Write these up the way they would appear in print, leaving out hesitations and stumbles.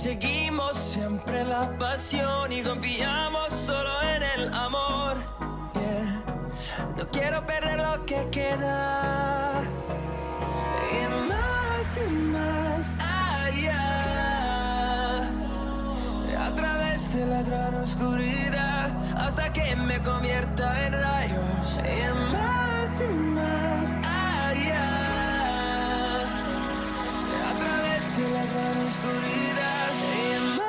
Seguimos siempre la pasión y confiamos solo en el amor. Yeah. No quiero perder lo que queda. Y más allá, a través de la gran oscuridad, hasta que me convierta en rayos. Y más allá, a través de la gran oscuridad. Y más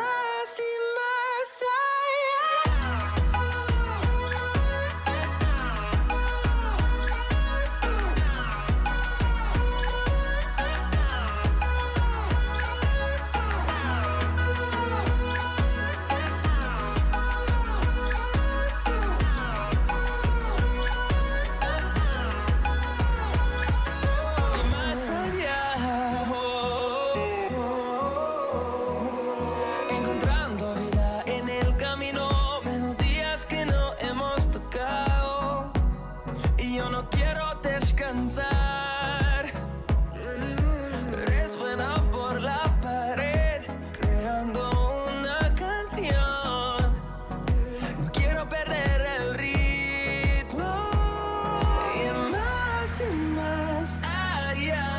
resuena por la pared, creando una canción. No quiero perder el ritmo. Y más allá,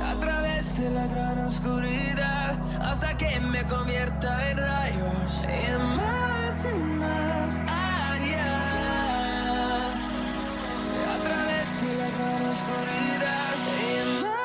a través de la gran oscuridad, hasta que me convierta en rayos. Y más allá, a través de la gran oscuridad. Y más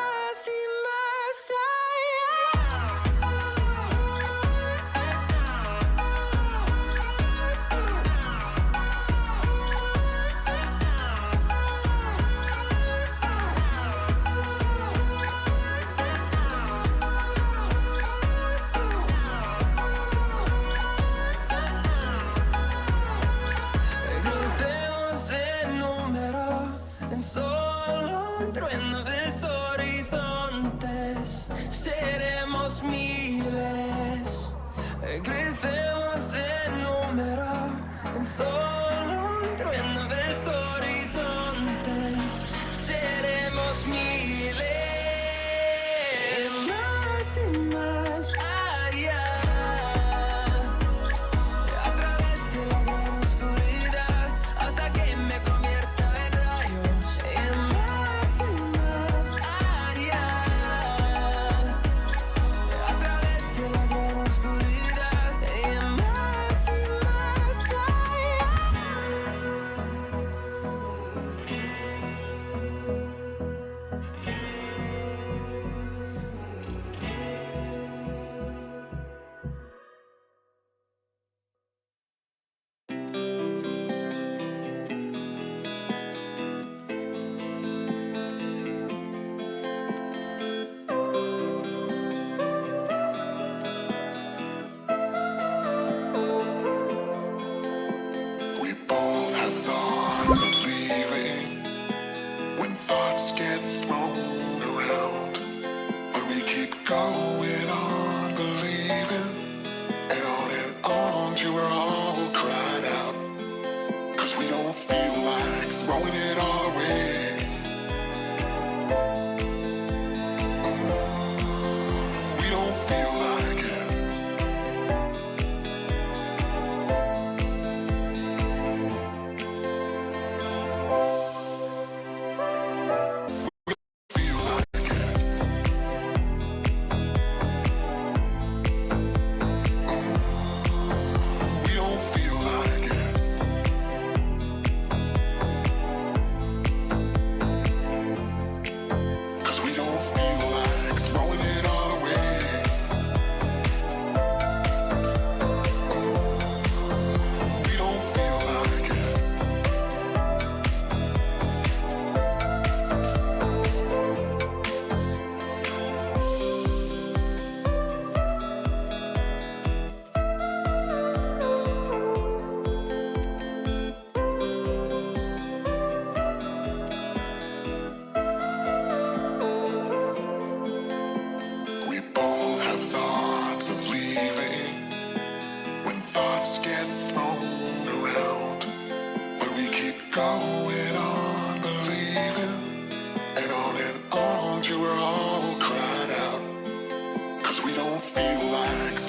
solo un trueno de horizontes, seremos miles, crecemos en número, en solo un trueno de horizontes, seremos miles, más allá, a través de la gran oscuridad, hasta que me convierta en rayos. Thoughts get thrown around, but we keep going on believing. On and on till we're all cried out, 'cause we don't feel like throwing it all away. We don't feel like it.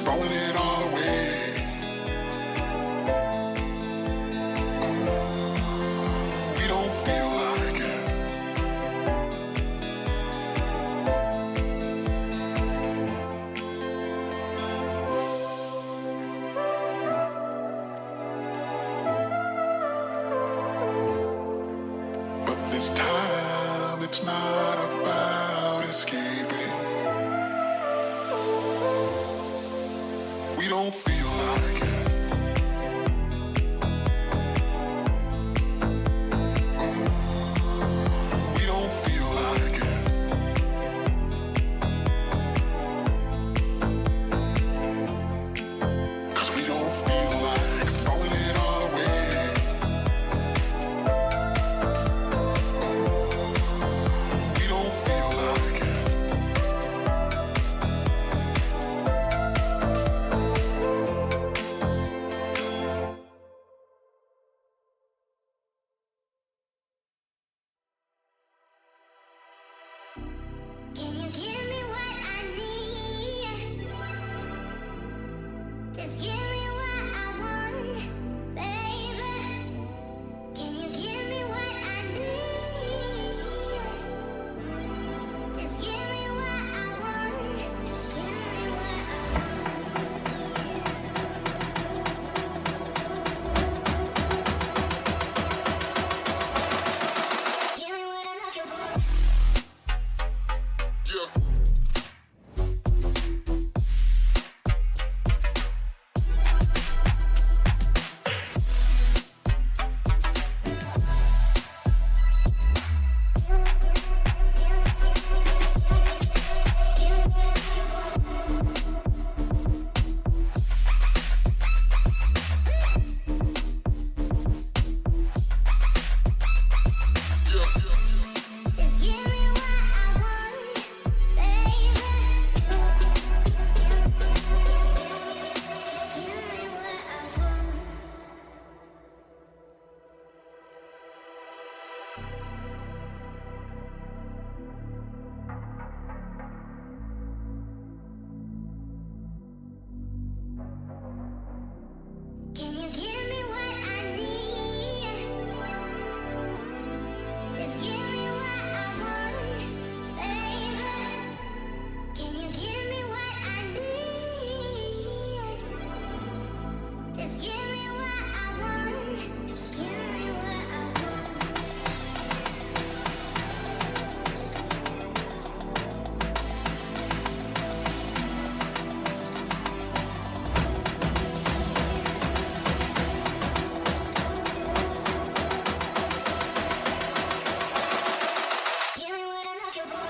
throwing it all away. We don't feel like it. But this time it's not about escaping. We don't feel like it. We don't feel like it. 'Cause we don't feel like throwing it all away. We don't feel like it. Can you give me what I need? Just give me what I want, baby. Can you give me what I need? Just give me what I want. Just give me what I want. Give me what I'm looking for. Yeah. Just give me what I want, baby. Just give me what I want. Can you give me what I need? Just give me what I want, baby. Can you give me what I need? Just give me what I want. Just give me what I want. Give me what I'm looking for.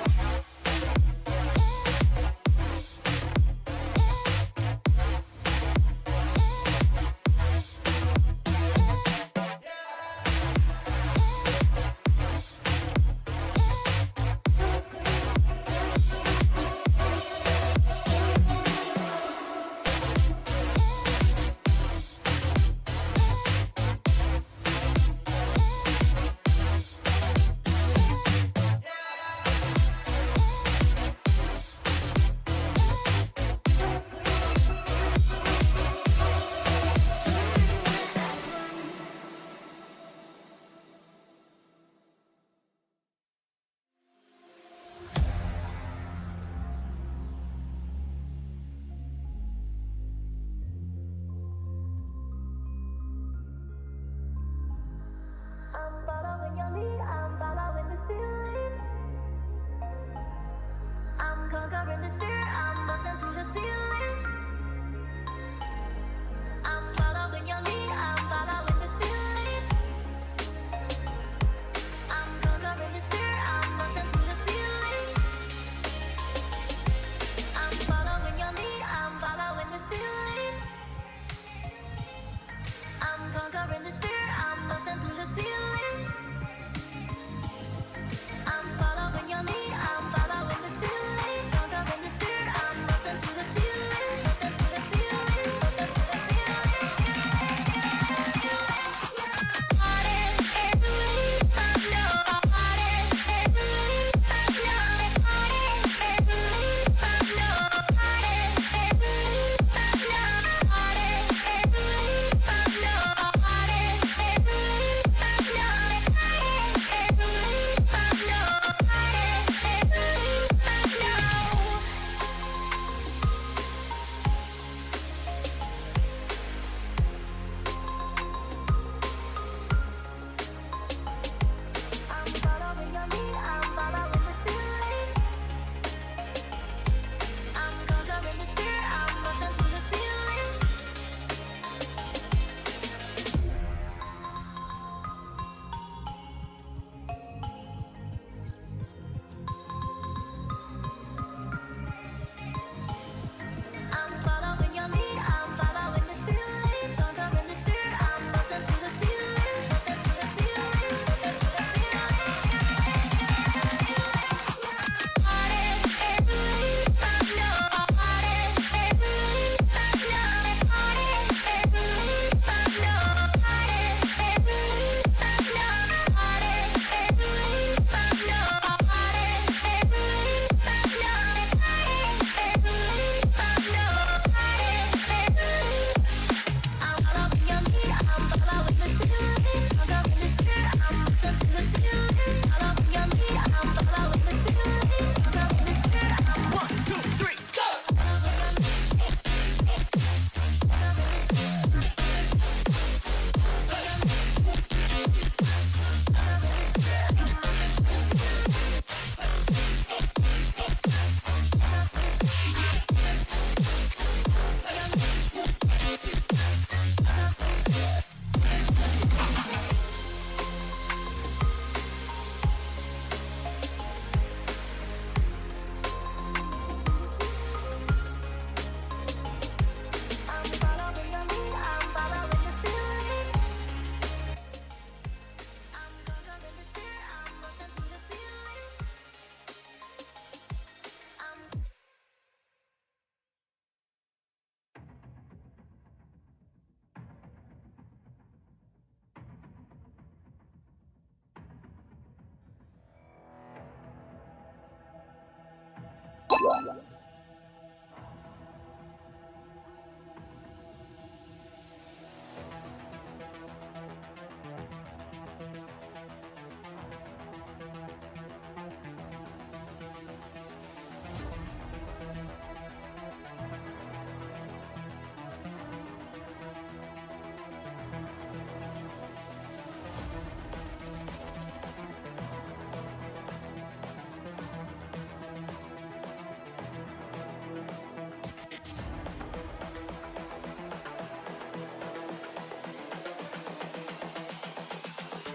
I'm following your lead, I'm following this feeling. I'm conquering this fear, I'm busting through the ceiling. I'm following your lead, I'm following this feeling. I'm conquering this fear, I'm busting through the ceiling. I'm following your lead, I'm following this feeling. I'm conquering this fear, I'm busting through the ceiling. I'm following your lead, I'm following this feeling. Conquering this fear.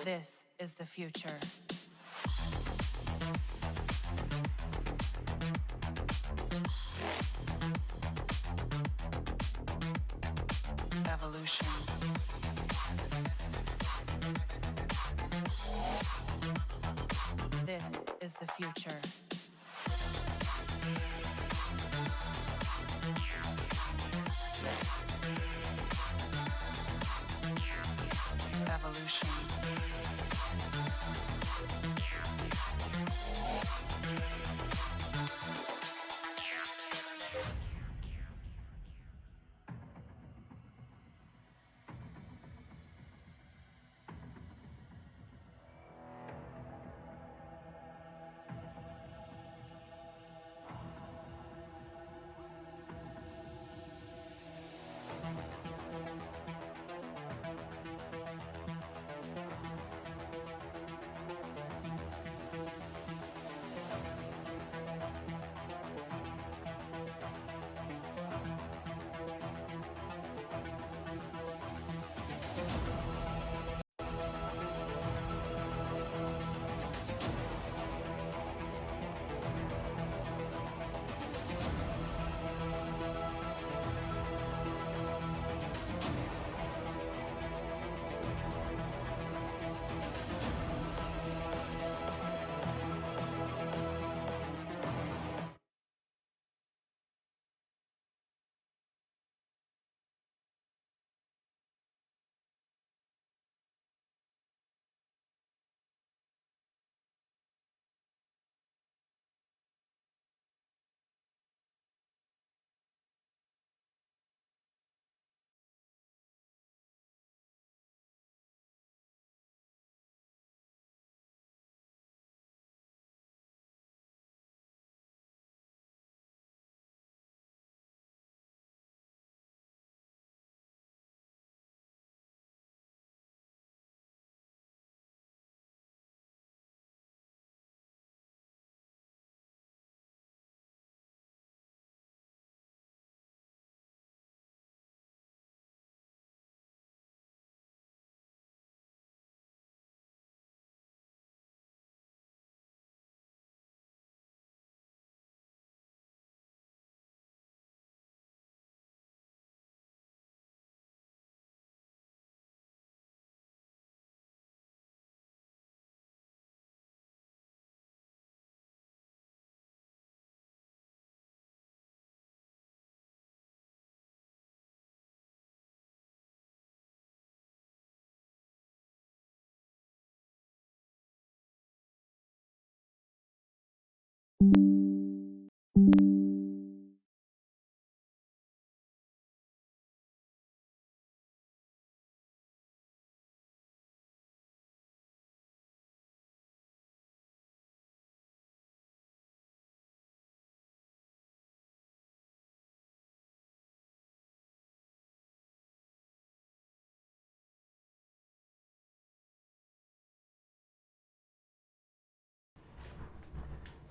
This is the future. Evolution. This is the future. Evolution.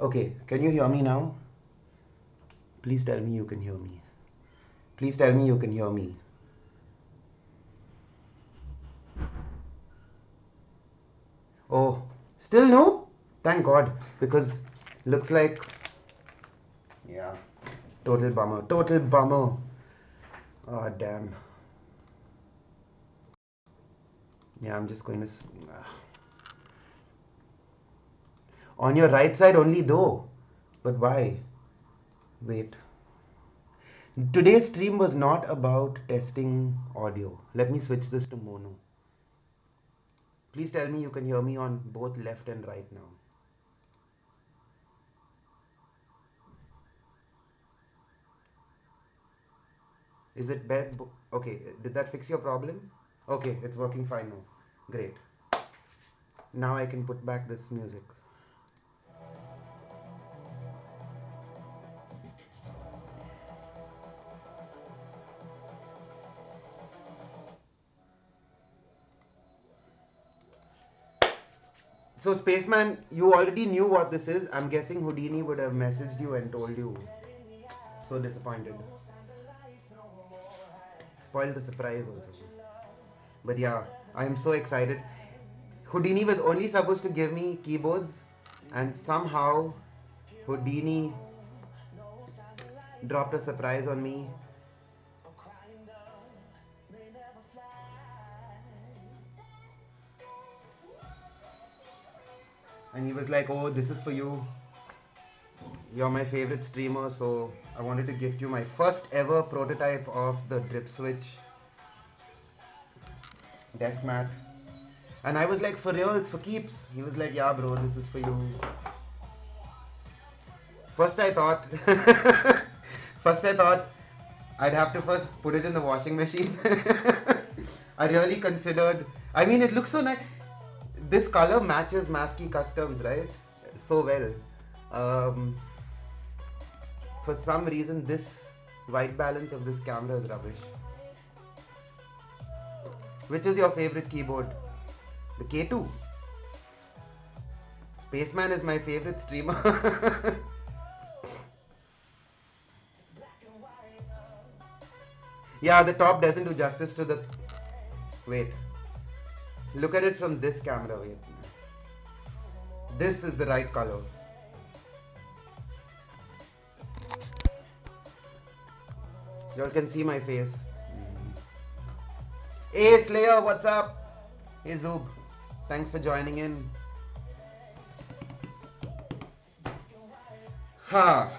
Okay, can you hear me now? Please tell me you can hear me. Please tell me you can hear me. Oh, still no? Thank God, because looks like, yeah, total bummer, total bummer. Oh, damn. Yeah, I'm just going to. On your right side only though. But why? Wait. Today's stream was not about testing audio. Let me switch this to mono. Please tell me you can hear me on both left and right now. Is it bed? Okay, did that fix your problem? Okay, it's working fine now. Great. Now I can put back this music. So, Spaceman, you already knew what this is. I'm guessing Houdini would have messaged you and told you. So disappointed. Spoiled the surprise also. But yeah, I am so excited. Houdini was only supposed to give me keyboards, and somehow Houdini dropped a surprise on me. And he was like, "Oh, this is for you. You're my favorite streamer, so I wanted to gift you my first ever prototype of the Drip Switch Deskmat." And I was like, "For reals, for keeps?" He was like, "Yeah, bro, this is for you." First I thought, first I thought I'd have to first put it in the washing machine. I really considered. I mean, it looks so nice. This color matches Maskey Customs, right? So well. For some reason, this white balance of this camera is rubbish. Which is your favorite keyboard? The K2. Spaceman is my favorite streamer. Yeah, the top doesn't do justice to the... Wait. Look at it from this camera. Wait. This is the right color. Y'all can see my face. Hey Slayer, what's up? Hey Zoob, thanks for joining in. I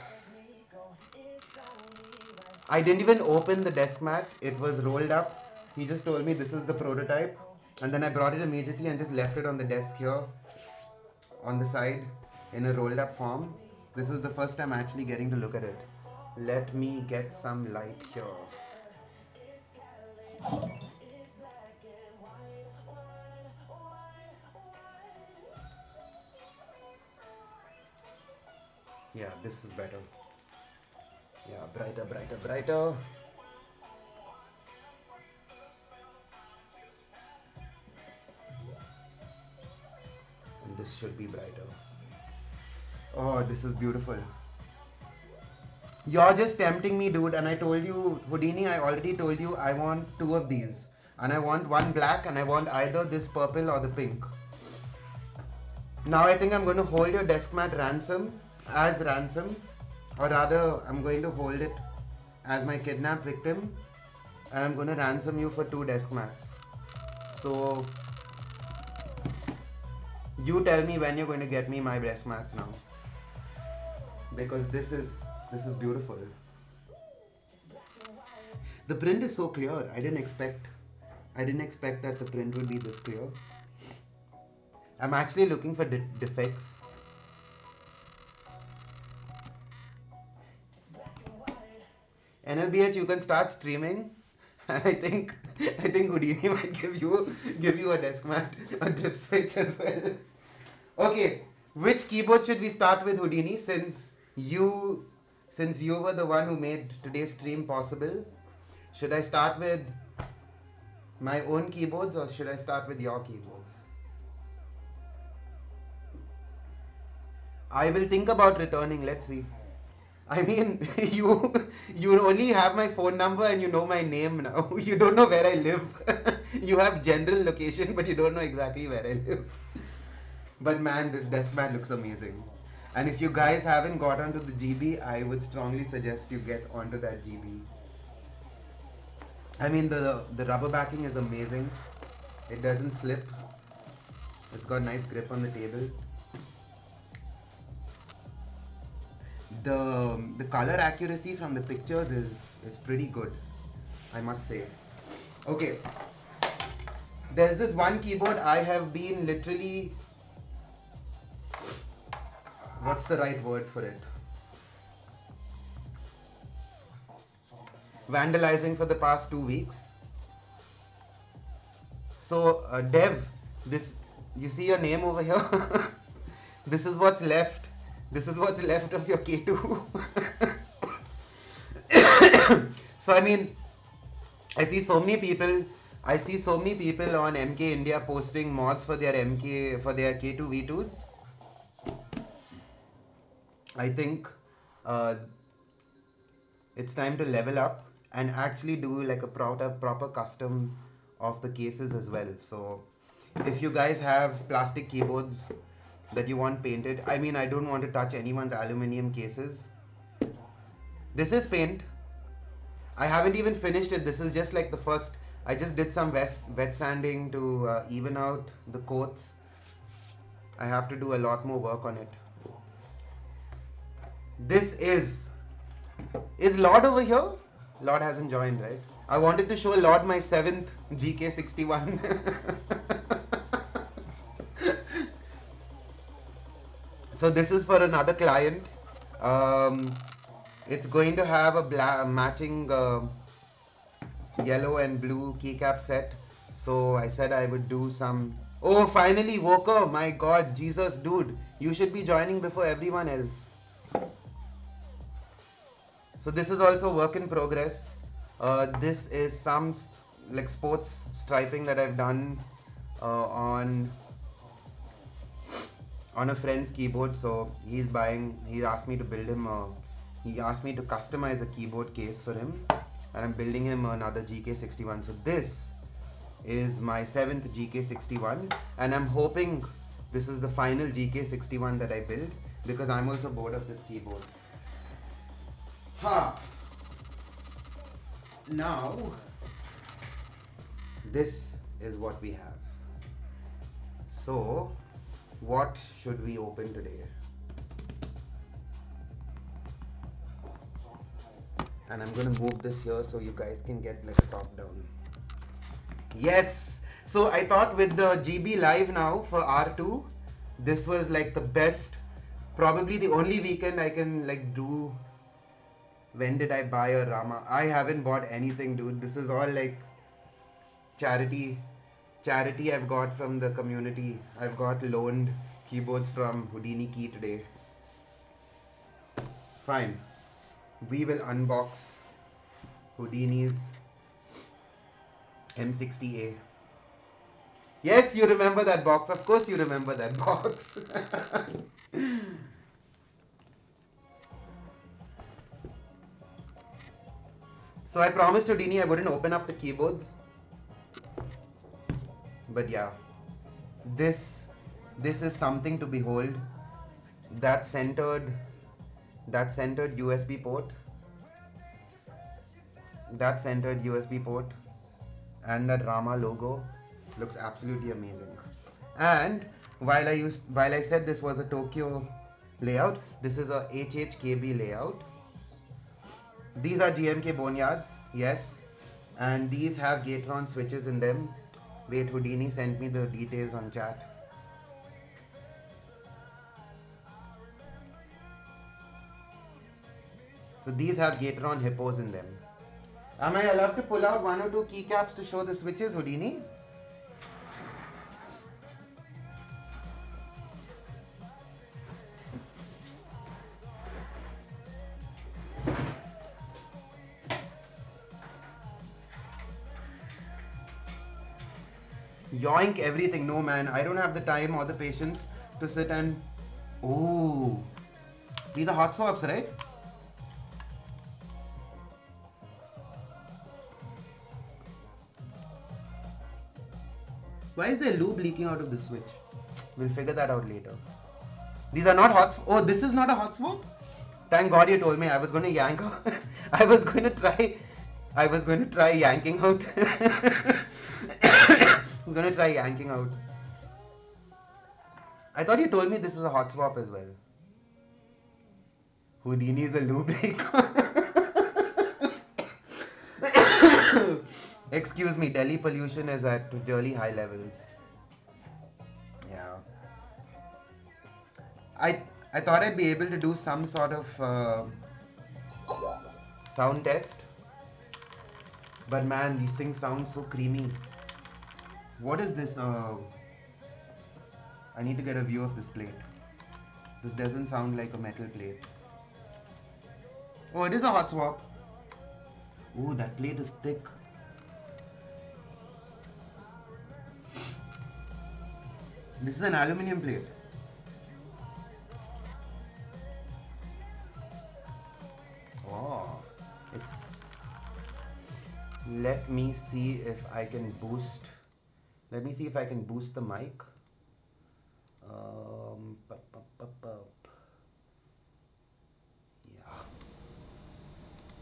didn't even open the desk mat. It was rolled up. He just told me this is the prototype. And then I brought it immediately and just left it on the desk here. On the side. In a rolled up form. This is the first time actually getting to look at it. Let me get some light here. Yeah, this is better. Yeah, brighter, brighter, brighter. And this should be brighter. Oh, this is beautiful. You're just tempting me, dude. And I told you, Houdini, I already told you I want two of these. And I want one black and I want either this purple or the pink. Now I think I'm going to hold your desk mat ransom. Or rather, I'm going to hold it as my kidnapped victim. And I'm going to ransom you for 2 desk mats. So, you tell me when you're going to get me my desk mats now. Because this is beautiful. The print is so clear. I didn't expect that the print would be this clear. I'm actually looking for defects. NLBH, you can start streaming. I think Houdini might give you a desk mat, a drip switch as well. Okay, which keyboard should we start with, Houdini? Since you were the one who made today's stream possible, should I start with my own keyboards or should I start with your keyboards? I will think about returning. Let's see. I mean, you only have my phone number and you know my name now. You don't know where I live. You have general location, but you don't know exactly where I live. But man, this desk mat looks amazing. And if you guys haven't got onto the GB, I would strongly suggest you get onto that GB. I mean, the rubber backing is amazing. It doesn't slip. It's got nice grip on the table. The color accuracy from the pictures is pretty good, I must say. Okay, there's this one keyboard I have been literally, what's the right word for it? vandalizing for the past 2 weeks. So Dev, this, you see your name over here? This is what's left. This is what's left of your K2. So I mean, I see so many people on MK India posting mods for their K2 V2s. I think it's time to level up and actually do like a proper custom of the cases as well. So if you guys have plastic keyboards that you want painted, I mean, I don't want to touch anyone's aluminium cases. This is paint. I haven't even finished it. This is just like the first. I just did some wet sanding to even out the coats. I have to do a lot more work on it. This is Lord over here? Lord hasn't joined, right? I wanted to show Lord my 7th GK61. So this is for another client. It's going to have a matching yellow and blue keycap set. So I said I would do some. Oh, finally, Wuque! My God, Jesus, dude, you should be joining before everyone else. So this is also work in progress. This is some like sports striping that I've done on a friend's keyboard. So he asked me to build him he asked me to customize a keyboard case for him, and I'm building him another GK61. So this is my 7th GK61, and I'm hoping this is the final GK61 that I build, because I'm also bored of this keyboard. Now this is what we have. So what should we open today? And I'm going to move this here so you guys can get like top down. Yes, so I thought with the GB live now for R2, this was like the best, probably the only weekend I can like do. When did I buy a Rama? I haven't bought anything, dude. This is all like charity I've got from the community. I've got loaned keyboards from Houdini Key today. Fine. We will unbox Houdini's M60A. Yes, you remember that box. Of course you remember that box. So I promised Houdini I wouldn't open up the keyboards. But yeah, this is something to behold. That centered USB port. And that Rama logo looks absolutely amazing. And while I said this was a Tokyo layout, this is a HHKB layout. These are GMK boneyards, yes, and these have Gatron switches in them. Wait, Houdini sent me the details on chat. So these have Gatron hippos in them. Am I allowed to pull out 1 or 2 keycaps to show the switches, Houdini? Yoink everything. No man, I don't have the time or the patience to sit and... Ooh, these are hot swaps, right? Why is there lube leaking out of the switch? We'll figure that out later. These are not hot. Oh, this is not a hot swap? Thank God you told me. I was going to yank out. I was going to try yanking out. I'm going to try yanking out. I thought you told me this is a hot swap as well. Houdini is a lube leaker. Excuse me, Delhi pollution is at really high levels. Yeah. I thought I'd be able to do some sort of sound test But man, these things sound so creamy. What is this? I need to get a view of this plate. This doesn't sound like a metal plate. Oh, it is a hot swap. Oh, that plate is thick. This is an aluminium plate. Oh, it's. Let me see if I can boost. Let me see if I can boost the mic. Pup, pup, pup, pup. Yeah.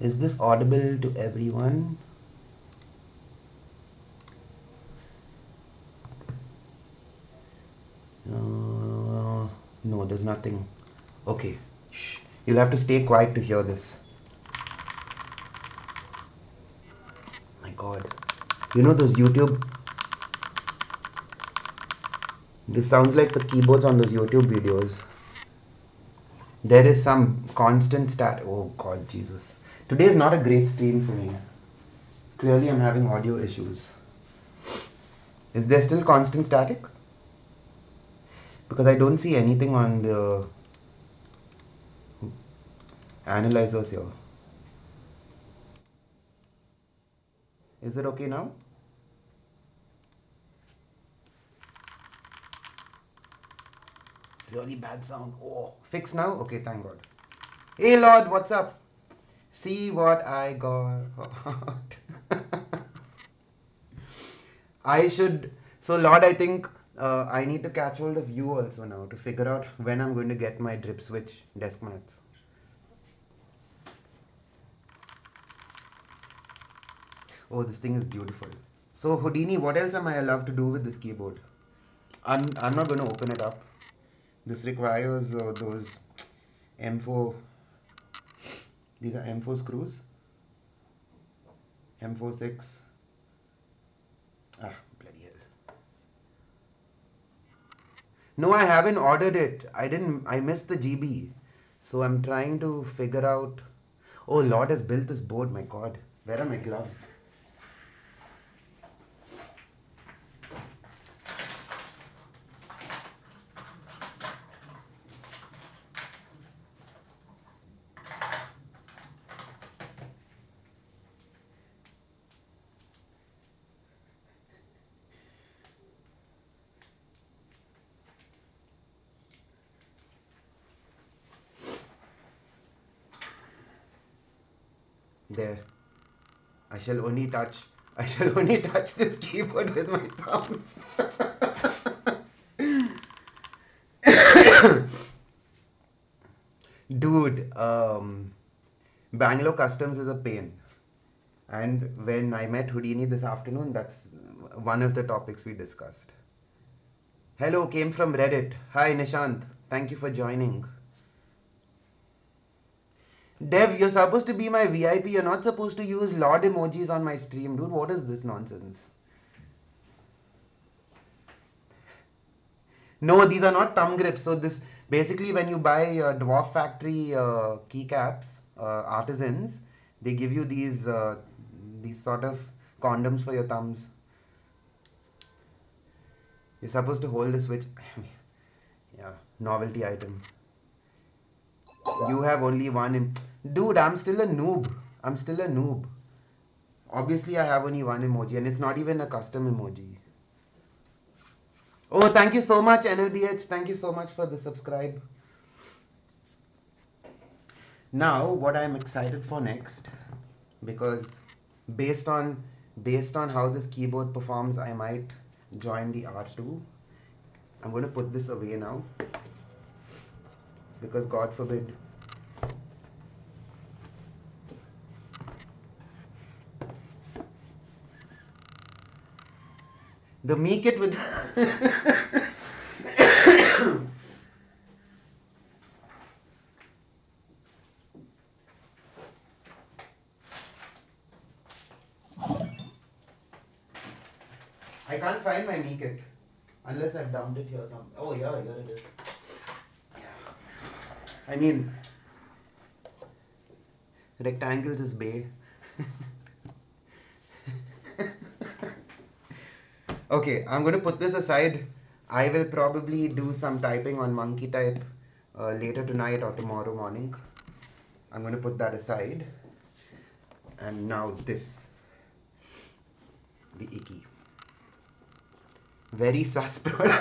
Is this audible to everyone? No, there's nothing. Okay. Shh. You'll have to stay quiet to hear this. My God. You know those YouTube. This sounds like the keyboards on those YouTube videos. There is some constant stat. Oh God, Jesus. Today is not a great stream for me. Clearly, I'm having audio issues. Is there still constant static? Because I don't see anything on the analyzers here. Is it okay now? Really bad sound. Oh, fixed now? Okay, thank God. Hey Lord, what's up? See what I got. I should. So Lord, I think I need to catch hold of you also now to figure out when I'm going to get my Drip Switch Deskmats. Oh, this thing is beautiful. So Houdini, what else am I allowed to do with this keyboard? I'm not going to open it up. This requires those M4. These are M4 screws. M46. Ah, bloody hell. No, I haven't ordered it. I missed the GB. So I'm trying to figure out. Oh, Lord has built this board, my God. Where are my gloves? There. I shall only touch this keyboard with my thumbs. Dude, Bangalore customs is a pain. And when I met Houdini this afternoon, that's one of the topics we discussed. Hello, came from Reddit. Hi, Nishant. Thank you for joining. Dev, you're supposed to be my VIP. You're not supposed to use Lord emojis on my stream. Dude, what is this nonsense? No, these are not thumb grips. So this basically when you buy Dwarf Factory keycaps, artisans, they give you these sort of condoms for your thumbs. You're supposed to hold the switch. Yeah, novelty item. You have only one. Dude, I'm still a noob. I'm still a noob. Obviously, I have only one emoji, and it's not even a custom emoji. Oh, thank you so much, NLBH. Thank you so much for the subscribe. Now, what I'm excited for next, because based on how this keyboard performs, I might join the R2. I'm going to put this away now, because God forbid. The me kit with I can't find my me kit unless I've dumped it here some. Oh yeah, here it is. I mean, rectangles is bay. Okay, I'm going to put this aside. I will probably do some typing on monkey type later tonight or tomorrow morning. I'm going to put that aside. And now this, the Ikki. Very sus product.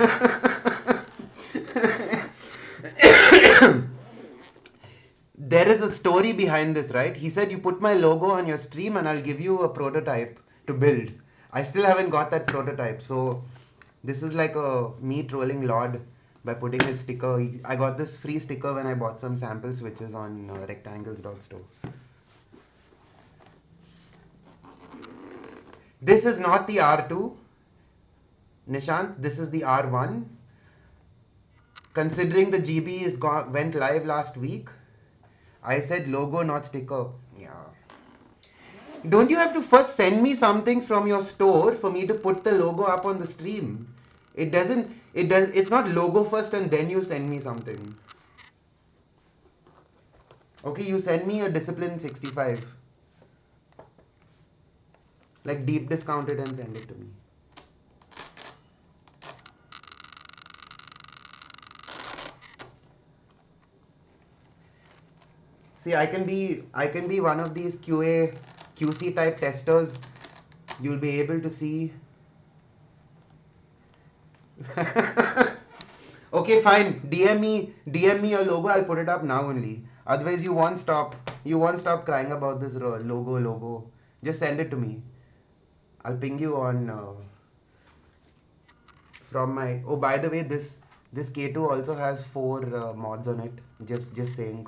There is a story behind this, right? He said, you put my logo on your stream and I'll give you a prototype to build. I still haven't got that prototype. So this is like a me trolling Lord by putting his sticker. I got this free sticker when I bought some sample switches on rectangles.store. This is not the R2. Nishant, this is the R1. Considering the GB went live last week, I said logo, not sticker. Yeah. Don't you have to first send me something from your store for me to put the logo up on the stream? It's not logo first and then you send me something. Okay, you send me a Discipline 65. Like deep discount it and send it to me. See, I can be one of these QC type testers. You'll be able to see. Okay, fine. DM me your logo. I'll put it up now only. Otherwise, you won't stop crying about this logo. Just send it to me. I'll ping you on from my. Oh, by the way, this K2 also has 4 mods on it. Just saying.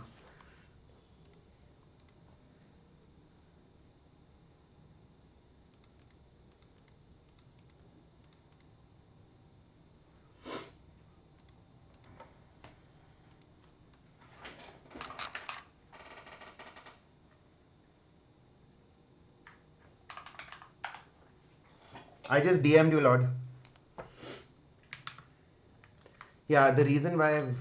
I just DM'd you, Lord. Yeah, the reason why I've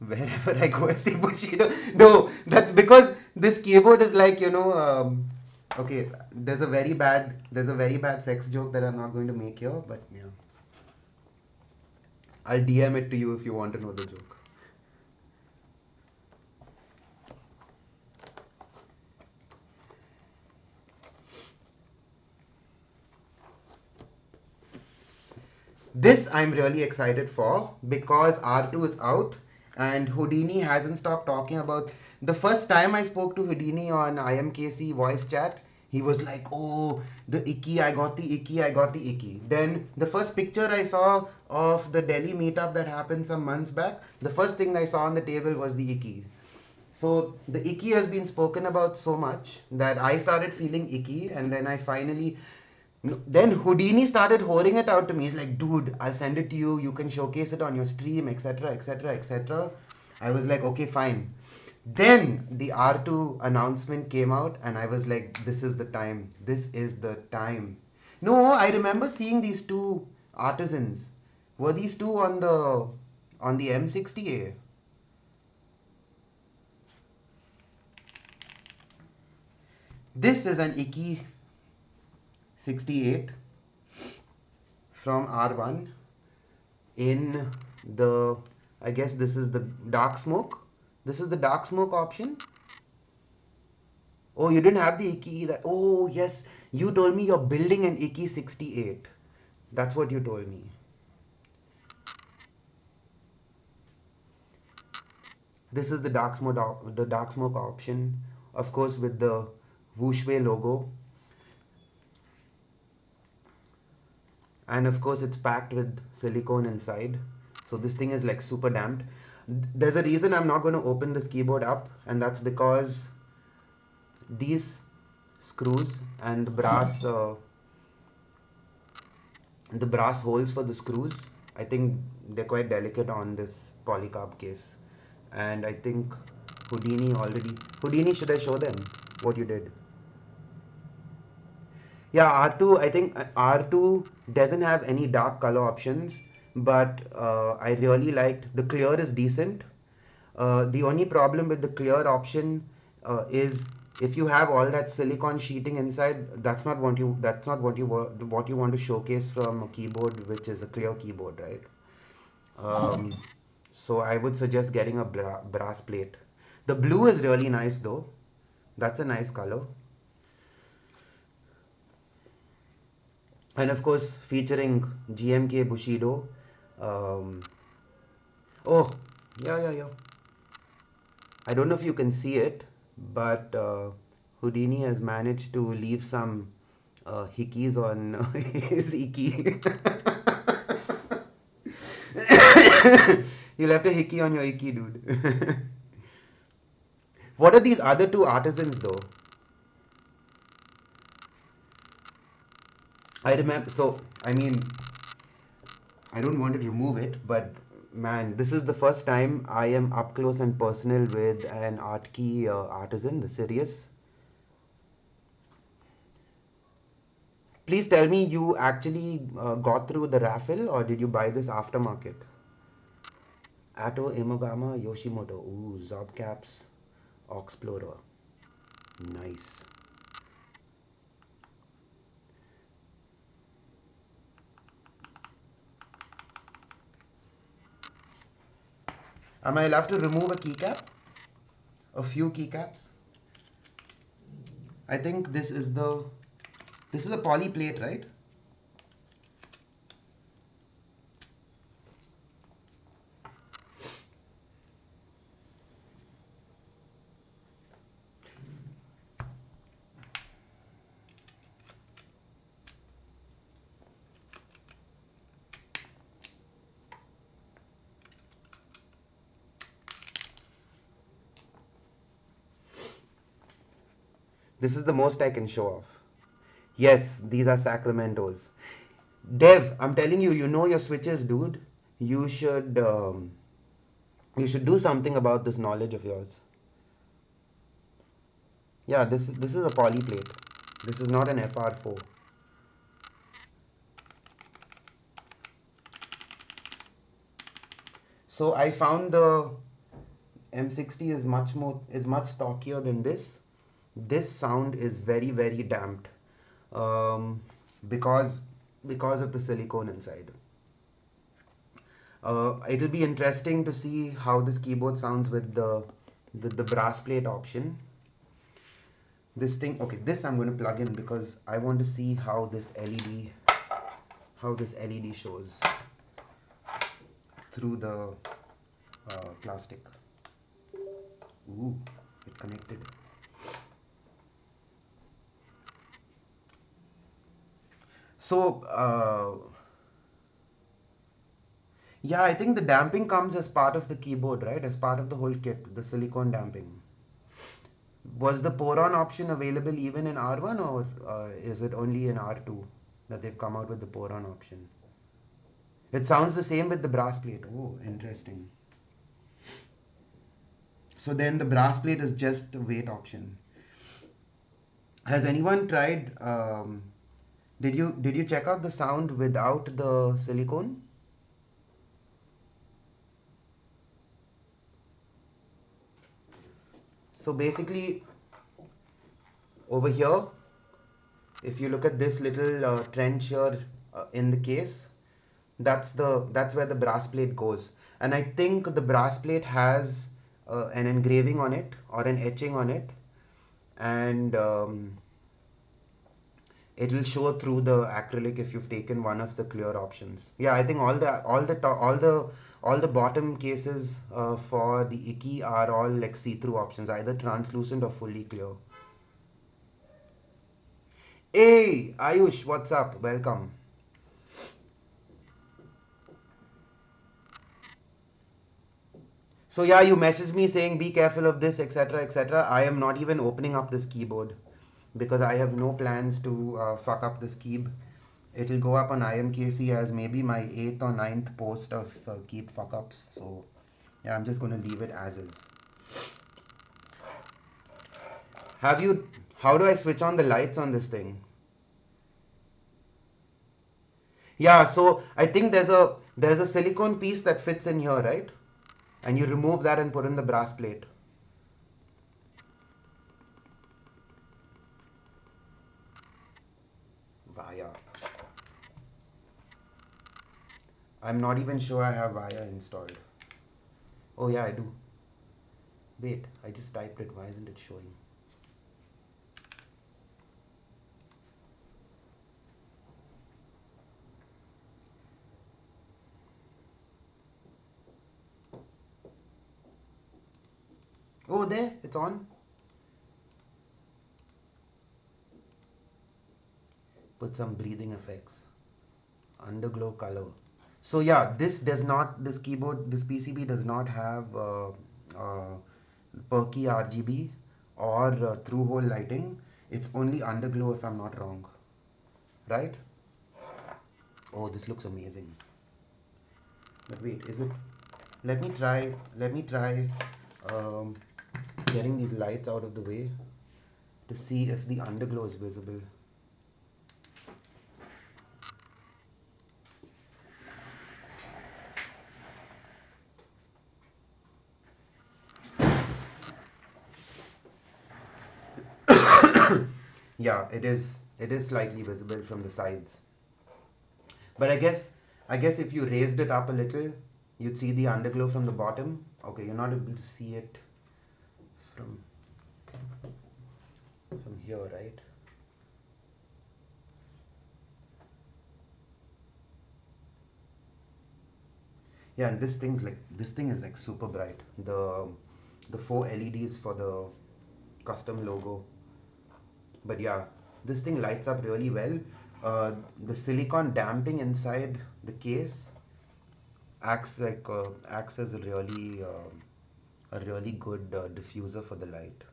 wherever I go, I see Bushido. No, that's because this keyboard is like, okay, there's a very bad sex joke that I'm not going to make here, but yeah. I'll DM it to you if you want to know the joke. This I'm really excited for because R2 is out and Houdini hasn't stopped talking about. The first time I spoke to Houdini on IMKC voice chat, he was like, oh, the Ikki, I got the Ikki. Then the first picture I saw of the Delhi meetup that happened some months back, the first thing I saw on the table was the Ikki. So the Ikki has been spoken about so much that I started feeling icky, and then then Houdini started whoring it out to me. He's like, dude, I'll send it to you. You can showcase it on your stream, etc., etc., etc. I was like, okay, fine. Then the R2 announcement came out, and I was like, this is the time. This is the time. No, I remember seeing these two artisans. Were these two on the M60A? This is an Ikki 68 from R1 in the, I guess this is the dark smoke. This is the dark smoke option. Oh, you didn't have the Ikki either. Oh, yes. You told me you're building an Ikki 68. That's what you told me. This is the dark smoke option, of course, with the Wuque logo. And of course it's packed with silicone inside, so this thing is like super damped. There's a reason I'm not going to open this keyboard up, and that's because these screws and the brass holes for the screws, I think they're quite delicate on this polycarb case, and I think Houdini, should I show them what you did? Yeah, R2, I think R2 doesn't have any dark color options, but I really liked the clear is decent. The only problem with the clear option is if you have all that silicon sheeting inside, that's not what you want to showcase from a keyboard which is a clear keyboard, right? Um, so I would suggest getting a brass plate. The blue is really nice though. That's a nice color. And of course, featuring GMK Bushido. Um, oh, yeah. I don't know if you can see it, but Houdini has managed to leave some hickeys on his Ikki. You left a hickey on your Ikki, dude. What are these other two artisans though? I remember, so I mean, I don't want to remove it, but man, this is the first time I am up close and personal with an art key artisan, the Sirius. Please tell me you actually got through the raffle or did you buy this aftermarket? Atto Imogama Yoshimoto. Ooh, Zobcaps Explorer. Nice. Am I allowed to remove a keycap? A few keycaps? I think this is a poly plate, right? This is the most I can show off. Yes, these are Sacramentos. Dev, I'm telling you, you know your switches, dude. You should um, you should do something about this knowledge of yours. Yeah, this is a poly plate. This is not an FR4. So I found the M60 is much stockier than this. This sound is very damped um, because because of the silicone inside. It'll be interesting to see how this keyboard sounds with the brass plate option. This thing, okay, this I'm going to plug in because I want to see how this LED shows through the plastic. Ooh, it connected. So, yeah, I think the damping comes as part of the keyboard, right? As part of the whole kit, the silicone damping. Was the pour-on option available even in R1 or is it only in R2 that they've come out with the pour-on option? It sounds the same with the brass plate. Oh, interesting. So then the brass plate is just a weight option. Has anyone tried? Did you check out the sound without the silicone? So basically, over here, if you look at this little trench here in the case, that's where the brass plate goes. And I think the brass plate has an engraving on it or an etching on it, and it will show through the acrylic if you've taken one of the clear options. Yeah, I think all the bottom cases for the Ikki are all like see-through options, either translucent or fully clear. Hey, Ayush, what's up? Welcome. So yeah, you messaged me saying be careful of this, etc., etc. I am not even opening up this keyboard because I have no plans to fuck up this keyboard. It'll go up on IMKC as maybe my 8th or ninth post of keep fuck ups. So yeah, I'm just going to leave it as is. Have you? How do I switch on the lights on this thing? Yeah, so I think there's a silicone piece that fits in here, right? And you remove that and put in the brass plate. I'm not even sure I have wire installed. Oh yeah, I do. Wait, I just typed it. Why isn't it showing? Oh, there, it's on. Put some breathing effects. Underglow color. So yeah, this keyboard, this PCB does not have perky RGB or through hole lighting. It's only underglow if I'm not wrong. Right? Oh, this looks amazing. But wait, is it? Let me try um, getting these lights out of the way to see if the underglow is visible. Yeah, it is slightly visible from the sides. But I guess if you raised it up a little, you'd see the underglow from the bottom. Okay, you're not able to see it from here, right? Yeah, and this thing is like super bright. The four LEDs for the custom logo. But yeah, this thing lights up really well. The silicon damping inside the case acts as a really good diffuser for the light.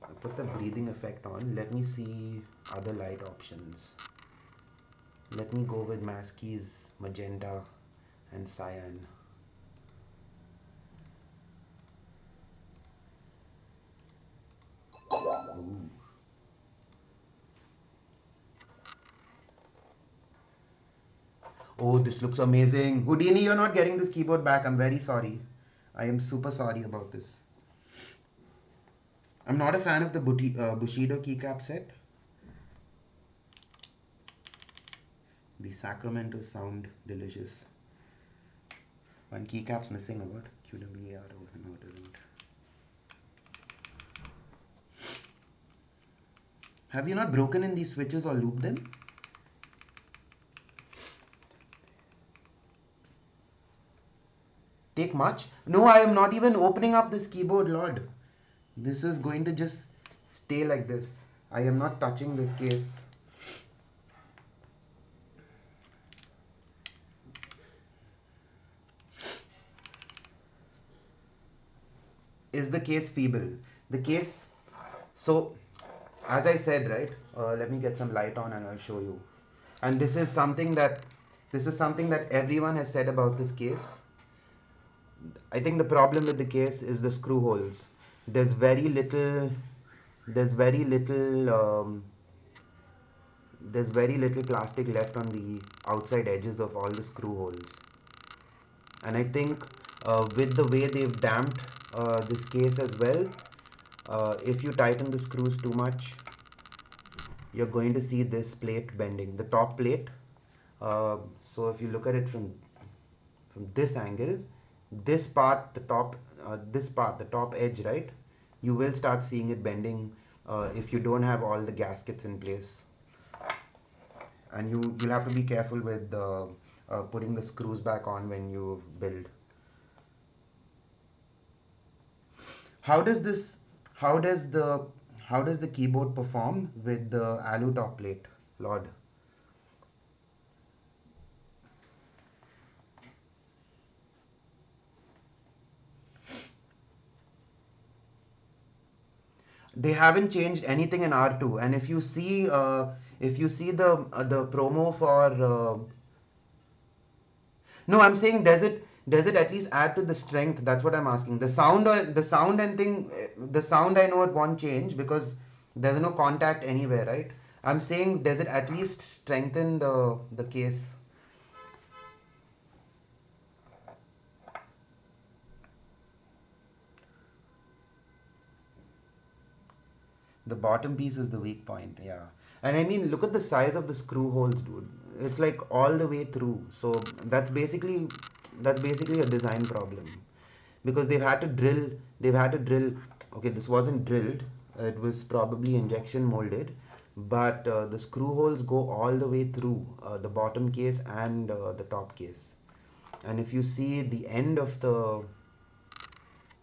I put the breathing effect on. Let me see other light options. Let me go with Maskey's magenta and cyan. Ooh. Oh, this looks amazing. Houdini, you're not getting this keyboard back. I'm very sorry. I am super sorry about this. I'm not a fan of the Bushido keycap set. The Sacramento sound delicious. One keycap's missing. A what? QWER. No, it isn't. Have you not broken in these switches or looped them? Take much? No, I am not even opening up this keyboard, Lord. This is going to just stay like this. I am not touching this case. Is the case feeble? The case, so as I said, right? Let me get some light on and I'll show you. And this is something that everyone has said about this case. I think the problem with the case is the screw holes. There's very little. There's very little. There's very little plastic left on the outside edges of all the screw holes. And I think with the way they've damped this case as well, if you tighten the screws too much, you're going to see this plate bending, the top plate. So if you look at it from this angle, this part, the top edge, right? You will start seeing it bending if you don't have all the gaskets in place. And you'll have to be careful with putting the screws back on when you build. How does this? How does the keyboard perform with the alu top plate, Lord? They haven't changed anything in R2, and if you see the promo for no, I'm saying does it at least add to the strength? That's what I'm asking. The sound and thing, the sound I know it won't change because there's no contact anywhere, right? I'm saying does it at least strengthen the case? The bottom piece is the weak point, yeah. And I mean, look at the size of the screw holes, dude. it's like all the way through. So that's basically a design problem, because they've had to drill. Okay, this wasn't drilled, it was probably injection molded, but the screw holes go all the way through the bottom case and the top case. And if you see the end of the,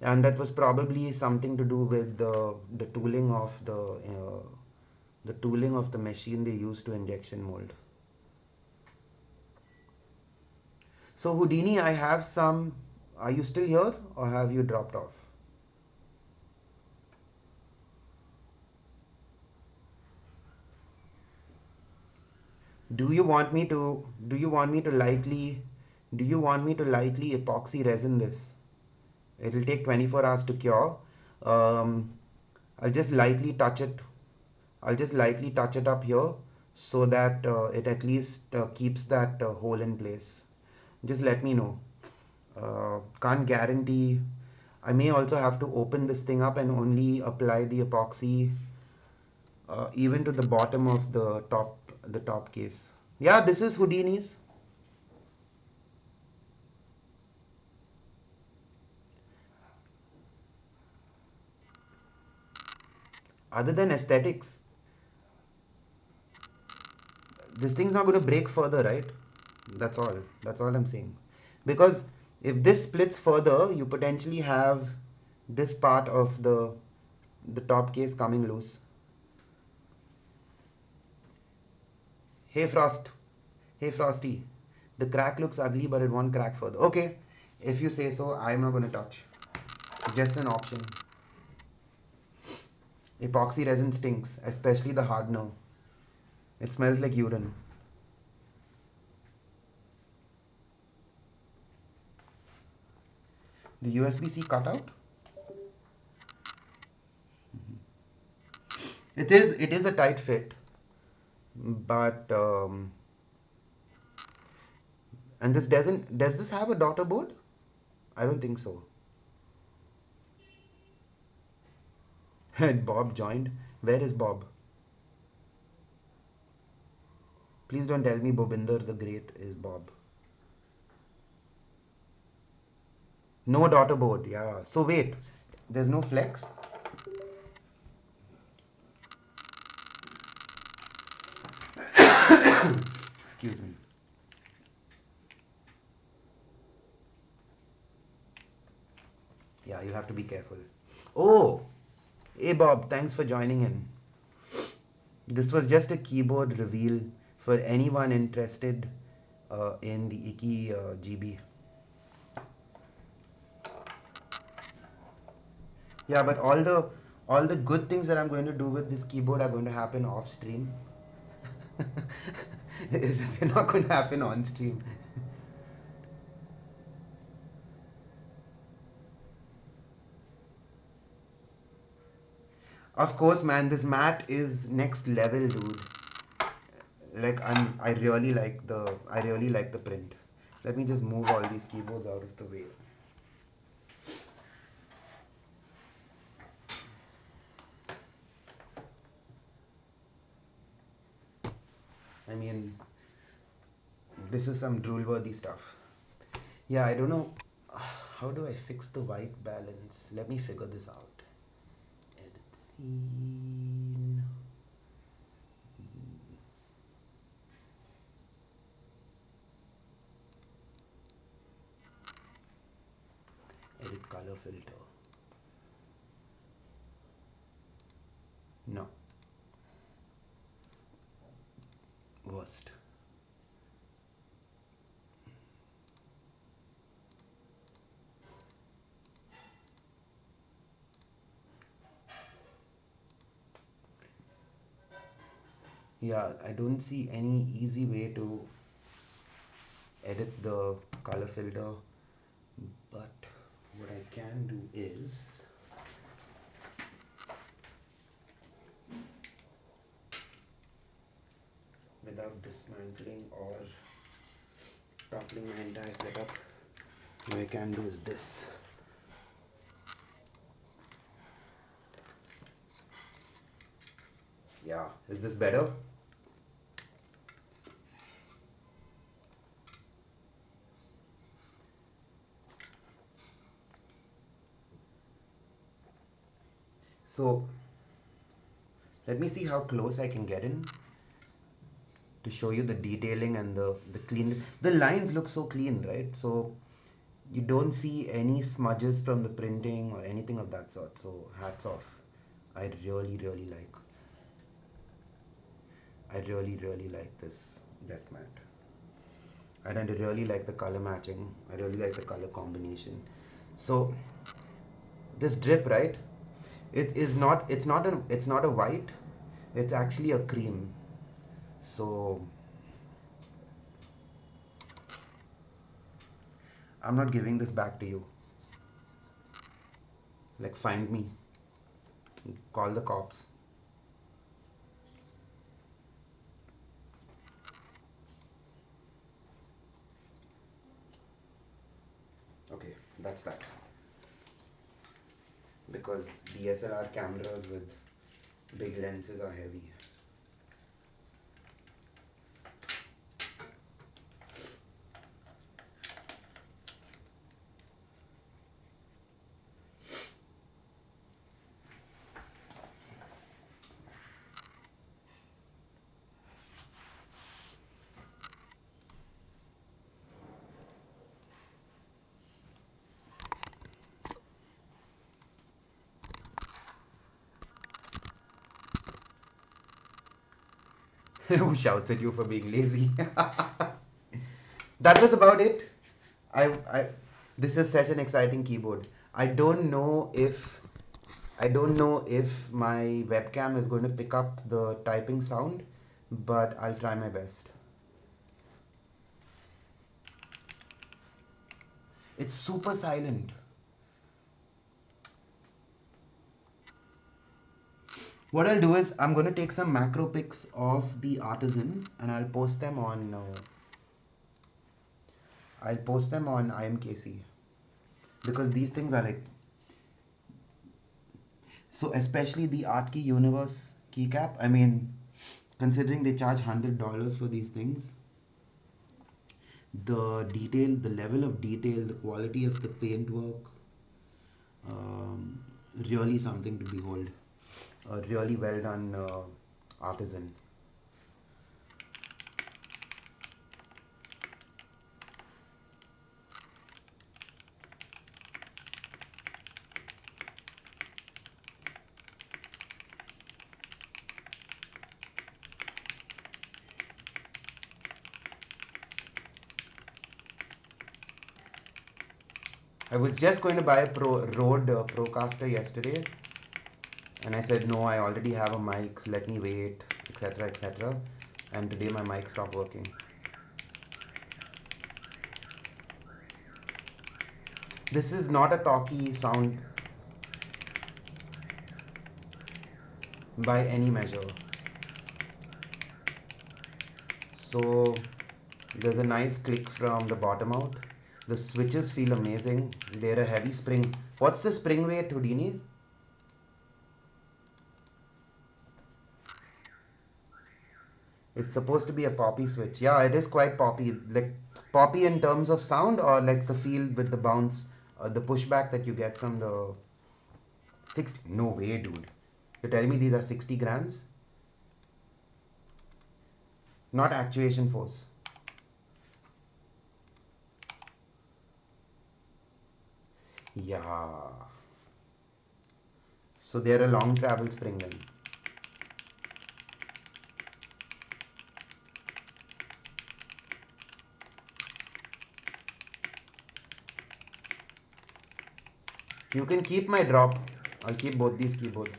and that was probably something to do with the tooling of the tooling of the machine they used to injection mold. So Houdini, I have some. Are you still here or have you dropped off? Do you want me to? Do you want me to lightly? Do you want me to lightly epoxy resin this? It'll take 24 hours to cure. Um, I'll just lightly touch it. I'll just lightly touch it up here so that it at least keeps that hole in place. Just let me know. Can't guarantee. I may also have to open this thing up and only apply the epoxy even to the bottom of the top case. Yeah, this is Houdini's. Other than aesthetics, this thing's not going to break further, right? That's all I'm saying. Because if this splits further, you potentially have this part of the top case coming loose. Hey Frost, hey Frosty, the crack looks ugly, but it won't crack further. Okay, if you say so, I'm not going to touch. Just an option. Epoxy resin stinks, especially the hardener. It smells like urine. The USB-C cutout. It is a tight fit, but and this does this have a daughter board? I don't think so. Bob joined. Where is Bob? Please don't tell me Bobinder the Great is Bob. No daughter board. Yeah. So wait, there's no flex. Excuse me. Yeah, you'll have to be careful. Oh, hey Bob, thanks for joining in. This was just a keyboard reveal for anyone interested in the Ikki GB. Yeah, but all the good things that I'm going to do with this keyboard are going to happen off stream. They're not going to happen on stream. Of course, man, this mat is next level, dude. Like I really like the print. Let me just move all these keyboards out of the way. I mean, this is some drool worthy stuff. Yeah, I don't know. How do I fix the white balance? Let me figure this out. Edit scene. Edit color filter. No. Worst. Yeah, I don't see any easy way to edit the color filter, but what I can do is without dismantling or toppling my entire setup, what I can do is this. Yeah, is this better? So let me see how close I can get in to show you the detailing and the clean. The lines look so clean, right? So you don't see any smudges from the printing or anything of that sort. So hats off. I really like this desk mat. And I really like the color matching. I really like the color combination. So this drip, right? It's not a white. It's actually a cream. So I'm not giving this back to you. Like, find me. Call the cops. Okay, that's that. Because DSLR cameras with big lenses are heavy. Who shouts at you for being lazy? That was about it. I this is such an exciting keyboard. I don't know if my webcam is going to pick up the typing sound, but I'll try my best. It's super silent. What I'll do is I'm going to take some macro pics of the Artisan and I'll post them on IMKC because these things are like, so especially the Art Key Universe keycap. I mean, considering they charge $100 for these things, the detail, the level of detail, the quality of the paintwork, um, really something to behold. A really well done artisan. I was just going to buy a Rode Procaster yesterday, and I said no, I already have a mic, so let me wait, etc., etc. And today my mic stopped working. This is not a talkie sound by any measure. So there's a nice click from the bottom out. The switches feel amazing. They're a heavy spring. What's the spring weight, Houdini? It's supposed to be a poppy switch. Yeah, it is quite poppy. Like poppy in terms of sound or like the feel with the bounce, the pushback that you get from the 60. No way, dude. You're telling me these are 60 grams? Not actuation force. Yeah. So they're a long travel spring then. You can keep my drop. I'll keep both these keyboards.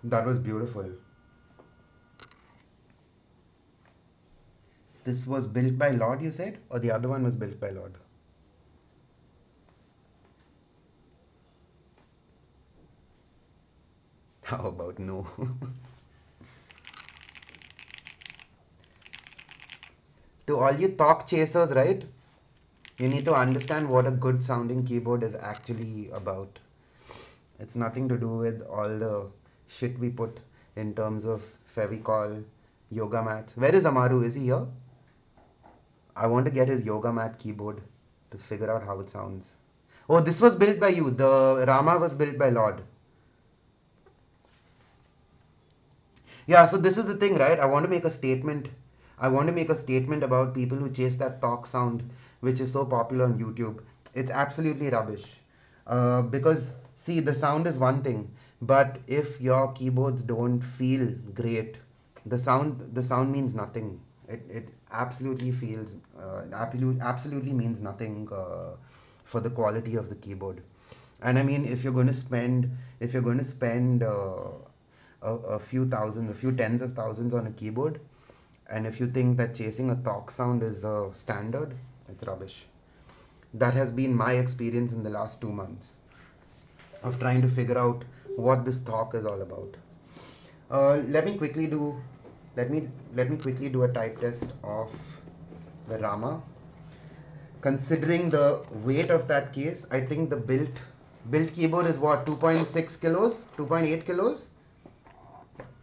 That was beautiful. This was built by Lord, you said? Or the other one was built by Lord? How about no? To all you talk chasers, right? You need to understand what a good sounding keyboard is actually about. It's nothing to do with all the shit we put in terms of Fevicol, yoga mats. Where is Amaru? Is he here? I want to get his yoga mat keyboard to figure out how it sounds. Oh, this was built by you. The Rama was built by Lord. Yeah, so this is the thing, right? I want to make a statement. I want to make a statement about people who chase that talk sound, which is so popular on YouTube. It's absolutely rubbish. Because, see, the sound is one thing, but if your keyboards don't feel great, the sound means nothing. It absolutely feels, absolutely means nothing for the quality of the keyboard. And I mean, if you're going to spend a few thousand, a few tens of thousands on a keyboard, and if you think that chasing a talk sound is a standard, it's rubbish. That has been my experience in the last 2 months of trying to figure out what this talk is all about. Let me quickly do let me quickly do a type test of the Rama. Considering the weight of that case, I think the built keyboard is what, 2.6 kilos, 2.8 kilos.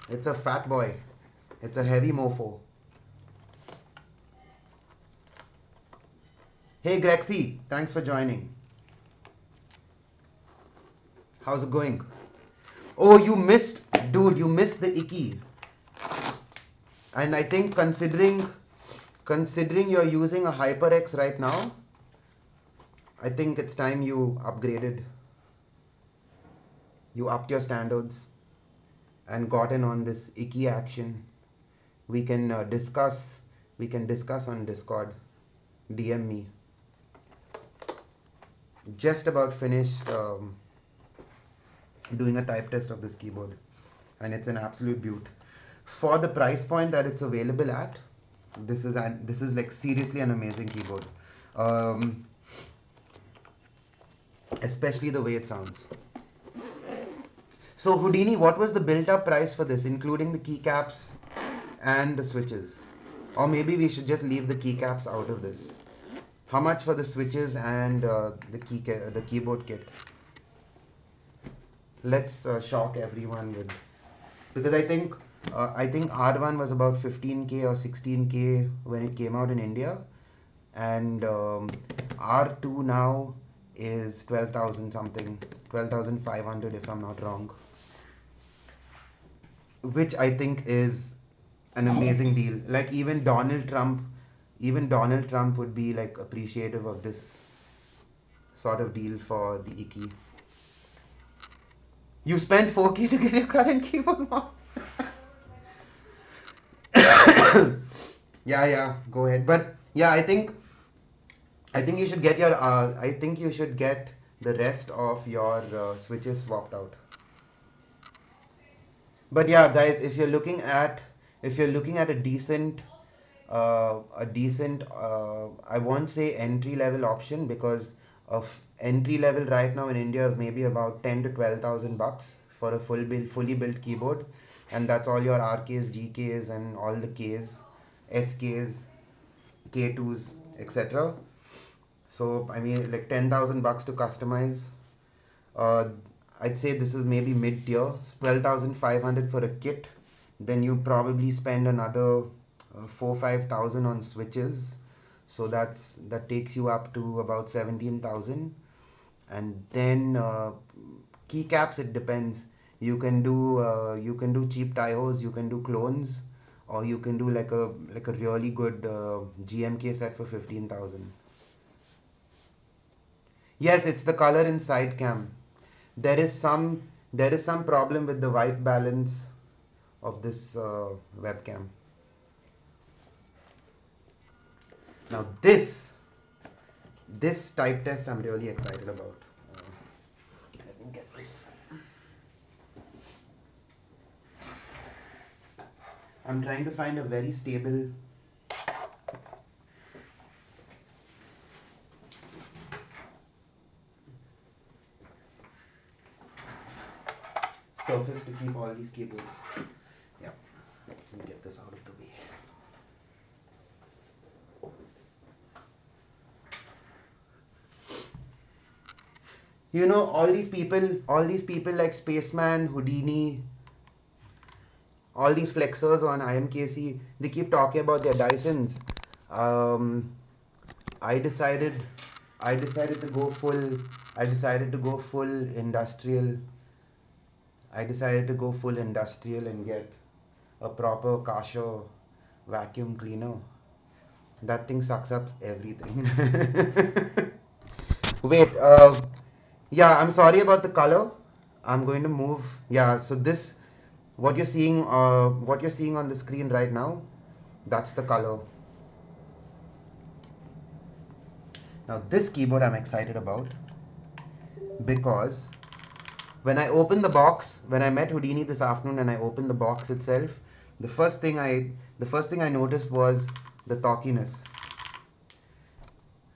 It's a fat boy. It's a heavy mofo. Hey Grexy, thanks for joining. How's it going? Oh, you missed, dude, you missed the Ikki. And I think considering you're using a HyperX right now, I think it's time you upgraded. You upped your standards and gotten on this Ikki action. We can discuss. We can discuss on Discord. DM me. Just about finished doing a type test of this keyboard, and it's an absolute beaut. For the price point that it's available at, this is like seriously an amazing keyboard. Um, Especially the way it sounds. So Houdini, what was the built-up price for this, including the keycaps and the switches? Or maybe we should just leave the keycaps out of this. How much for the switches and the keyboard kit? Let's shock everyone with, because I think R1 was about 15K or 16K when it came out in India, and R2 now is 12,000 something, 12,500 if I'm not wrong, which I think is an amazing deal. Like even Donald Trump would be like appreciative of this sort of deal for the Ikki. You spent 4K to get your current keyboard mouse? Yeah, go ahead. But yeah, I think you should get your I think you should get the rest of your switches swapped out. But yeah, guys, if you're looking at a decent I won't say entry level option, because of entry level right now in India is maybe about 10 to 12,000 bucks for a fully built keyboard, and that's all your RKs, GKs, and all the Ks, SKs, K2s, etc. So I mean, like 10,000 bucks to customize. Uh, I'd say this is maybe mid tier, 12,500 for a kit. Then you probably spend another 4-5 thousand on switches. So that takes you up to about 17,000. And then keycaps, it depends. You can do cheap Taihos, you can do clones, or you can do like a really good GMK set for 15,000. Yes, it's the color in side cam. There is some problem with the white balance of this webcam. Now this type test I'm really excited about. Let me get this. I'm trying to find a very stable surface to keep all these keyboards. Yeah, let me get this out of the way. You know, all these people like Spaceman, Houdini, all these flexers on IMKC, they keep talking about their Dysons. Um, I decided, I decided to go full. I decided to go full industrial. I decided to go full industrial and get a proper Kasha vacuum cleaner. That thing sucks up everything. Wait, yeah, I'm sorry about the color. I'm going to move. Yeah, so this, what you're seeing on the screen right now, that's the color. Now this keyboard I'm excited about because when I met Houdini this afternoon and I opened the box itself, the first thing I noticed was the talkiness,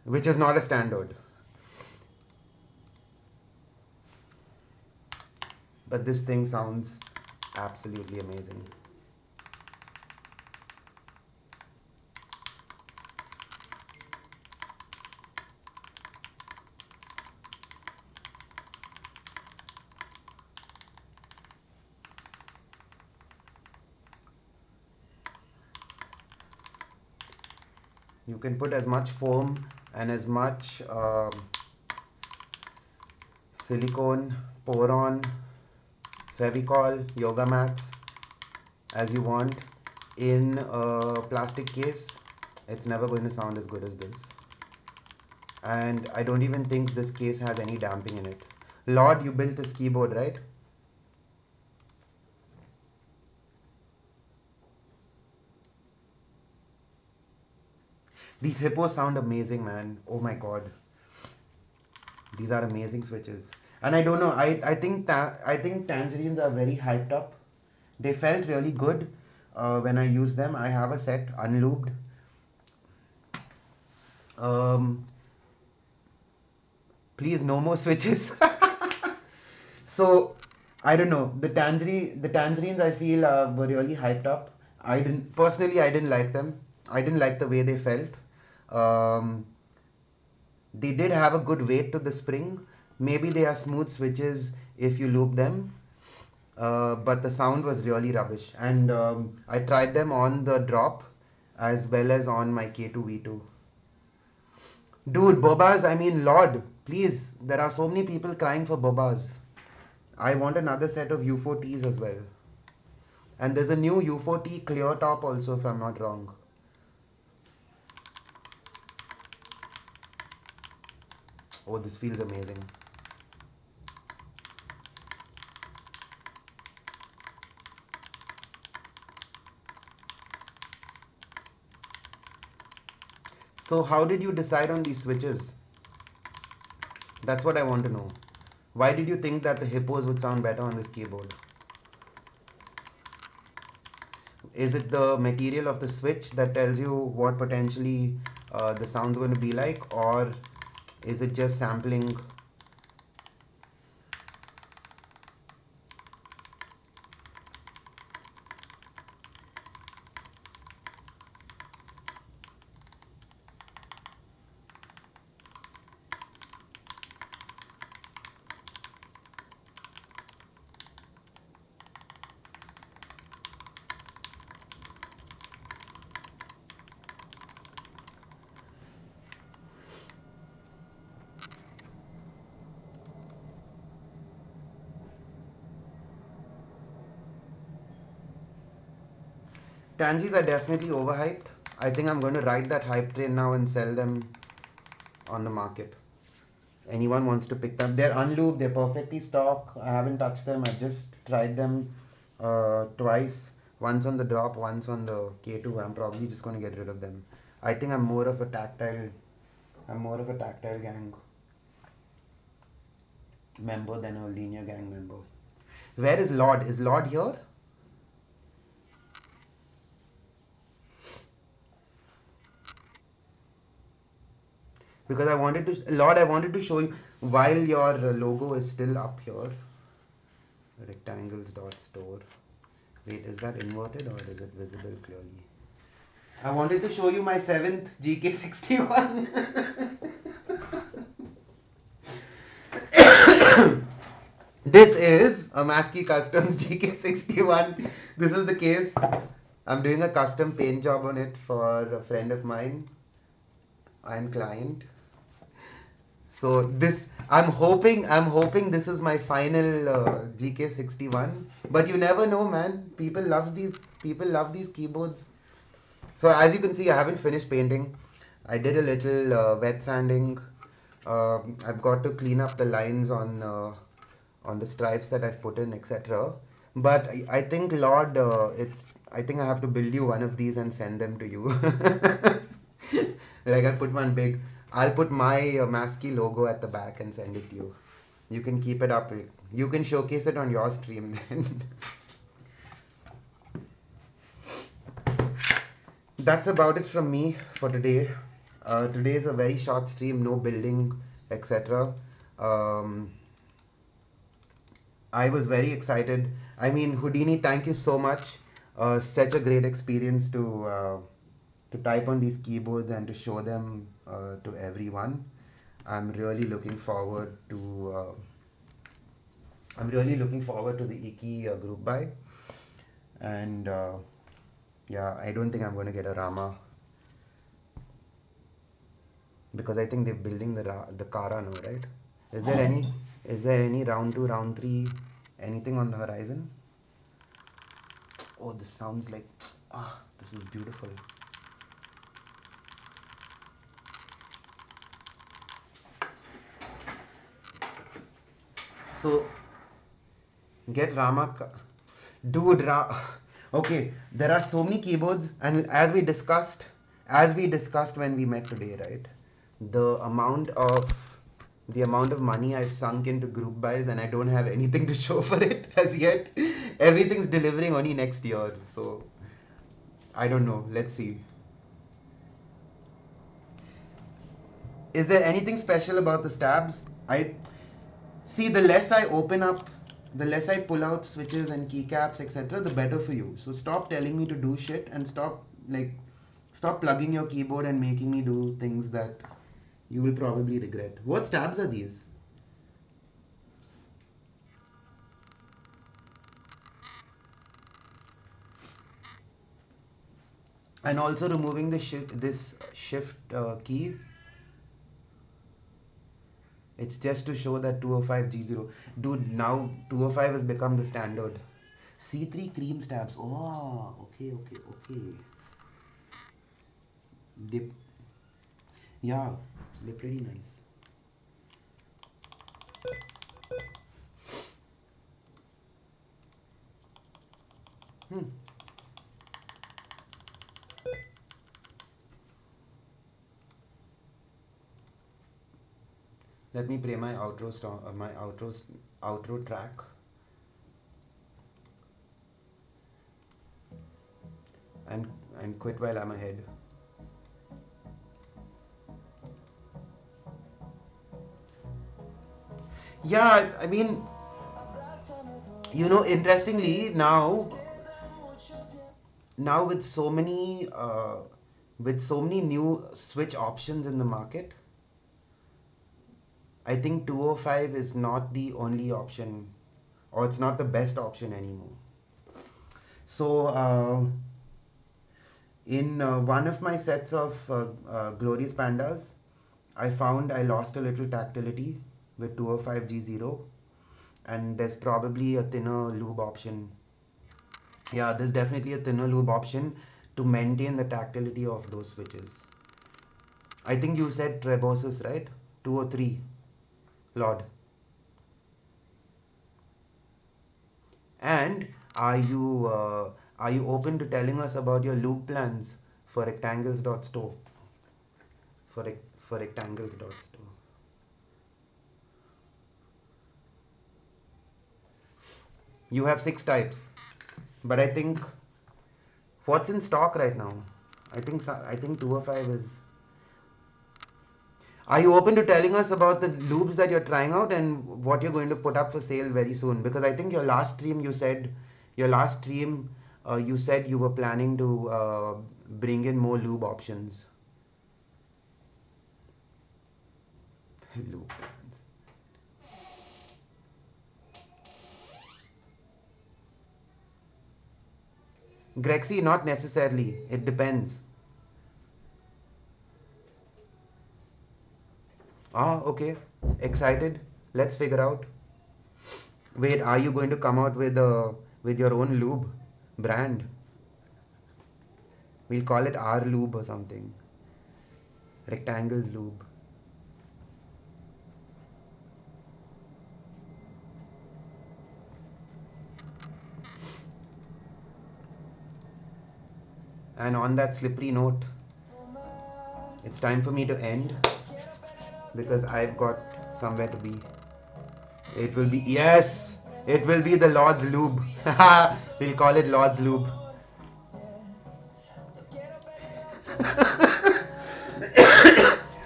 which is not a standard. But this thing sounds absolutely amazing. You can put as much foam and as much silicone, pour-on, Fevicol, yoga mats as you want in a plastic case. It's never going to sound as good as this. And I don't even think this case has any damping in it. Lord, you built this keyboard, right? These hippos sound amazing, man. Oh my god. These are amazing switches. And I don't know, I think tangerines are very hyped up. They felt really good when I used them. I have a set unlubed. Um, please, no more switches. So I don't know. The tangerines I feel were really hyped up. I didn't like them. I didn't like the way they felt. Um, they did have a good weight to the spring. Maybe they are smooth switches if you loop them. But the sound was really rubbish. And I tried them on the drop as well as on my K2V2. Dude, bobas, I mean, Lord, please, there are so many people crying for bobas. I want another set of U4Ts as well. And there's a new U4T clear top also, if I'm not wrong. Oh, this feels amazing. So, how did you decide on these switches? That's what I want to know. Why did you think that the hippos would sound better on this keyboard? Is it the material of the switch that tells you what potentially the sound's going to be like, or is it just sampling? Tangies are definitely overhyped. I think I'm going to ride that hype train now and sell them on the market. Anyone wants to pick them? They're unlubed, they're perfectly stock. I haven't touched them. I just tried them twice. Once on the drop, once on the K2. I'm probably just going to get rid of them. I think I'm more of a tactile. I'm more of a tactile gang member than a linear gang member. Where is Lord? Is Lord here? because I wanted to, Lord, I wanted to show you while your logo is still up here. Rectangles.store. Wait, is that inverted or is it visible clearly? I wanted to show you my 7th GK61. This is a Maskey Customs GK61. This is the case. I'm doing a custom paint job on it for a friend of mine and client. So this, I'm hoping this is my final GK61. But you never know, man. People love these keyboards. So as you can see, I haven't finished painting. I did a little wet sanding. I've got to clean up the lines on the stripes that I've put in, etc. But I think, Lord, I think I have to build you one of these and send them to you. Like I'll put my Maskey logo at the back and send it to you. You can keep it up. You can showcase it on your stream then. That's about it from me for today. Today is a very short stream, no building, etc. Um, I was very excited. I mean, Houdini, thank you so much. Such a great experience to type on these keyboards and to show them to everyone. I'm really looking forward to. I'm really looking forward to the Ikki group buy, and yeah, I don't think I'm going to get a Rama because I think they're building the Kara now, right? Is there any round 2, round 3, anything on the horizon? Oh, this sounds like, this is beautiful. So get dude, okay, there are so many keyboards, and as we discussed when we met today, right? The amount of money I've sunk into group buys, and I don't have anything to show for it as yet. Everything's delivering only next year, so I don't know. Let's see. Is there anything special about the stabs? I see, the less I open up, the less I pull out switches and keycaps, etc., the better for you. So stop telling me to do shit and stop plugging your keyboard and making me do things that you will probably regret. What stabs are these? And also removing the shift key. It's just to show that 205G0. Dude, now 205 has become the standard. C3 cream stabs. Oh, okay. Dip. Yeah, they're pretty nice. Hmm. Let me play my outro track. And quit while I'm ahead. Yeah, I mean, interestingly, now with so many new switch options in the market, I think 205 is not the only option, or it's not the best option anymore. So in one of my sets of Glorious Pandas, I found I lost a little tactility with 205G0, and there's probably a thinner lube option. Yeah, there's definitely a thinner lube option to maintain the tactility of those switches. I think you said Trebosis, right? 203, Lord. And are you open to telling us about your loop plans for rectangles.store? For rectangles.store. You have 6 types, but I think what's in stock right now? I think 205 is. Are you open to telling us about the lubes that you're trying out and what you're going to put up for sale very soon? Because I think you said you were planning to bring in more lube options. Lube. Grexy, not necessarily. It depends. Ah, okay. Excited. Let's figure out. Wait, are you going to come out with your own lube brand? We'll call it R lube or something. Rectangles lube. And on that slippery note, it's time for me to end because I've got somewhere to be. It will be, yes, it will be the Lord's lube. We'll call it Lord's lube.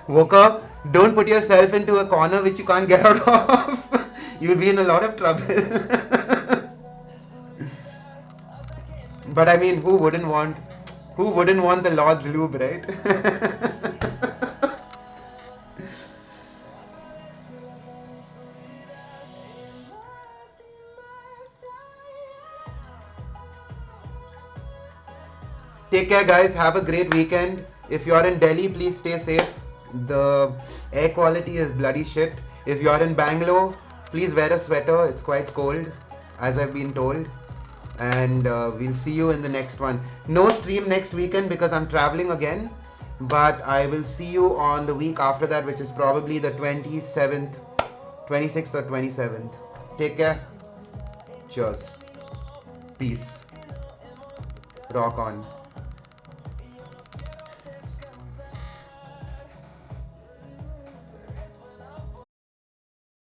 Wuque, don't put yourself into a corner which you can't get out of. You'll be in a lot of trouble. But I mean, who wouldn't want the Lord's lube, right? Take care, guys. Have a great weekend. If you're in Delhi, please stay safe. The air quality is bloody shit. If you're in Bangalore, please wear a sweater. It's quite cold, as I've been told. And we'll see you in the next one. No stream next weekend because I'm traveling again. But I will see you on the week after that, which is probably the 27th, 26th or 27th. Take care. Cheers. Peace. Rock on.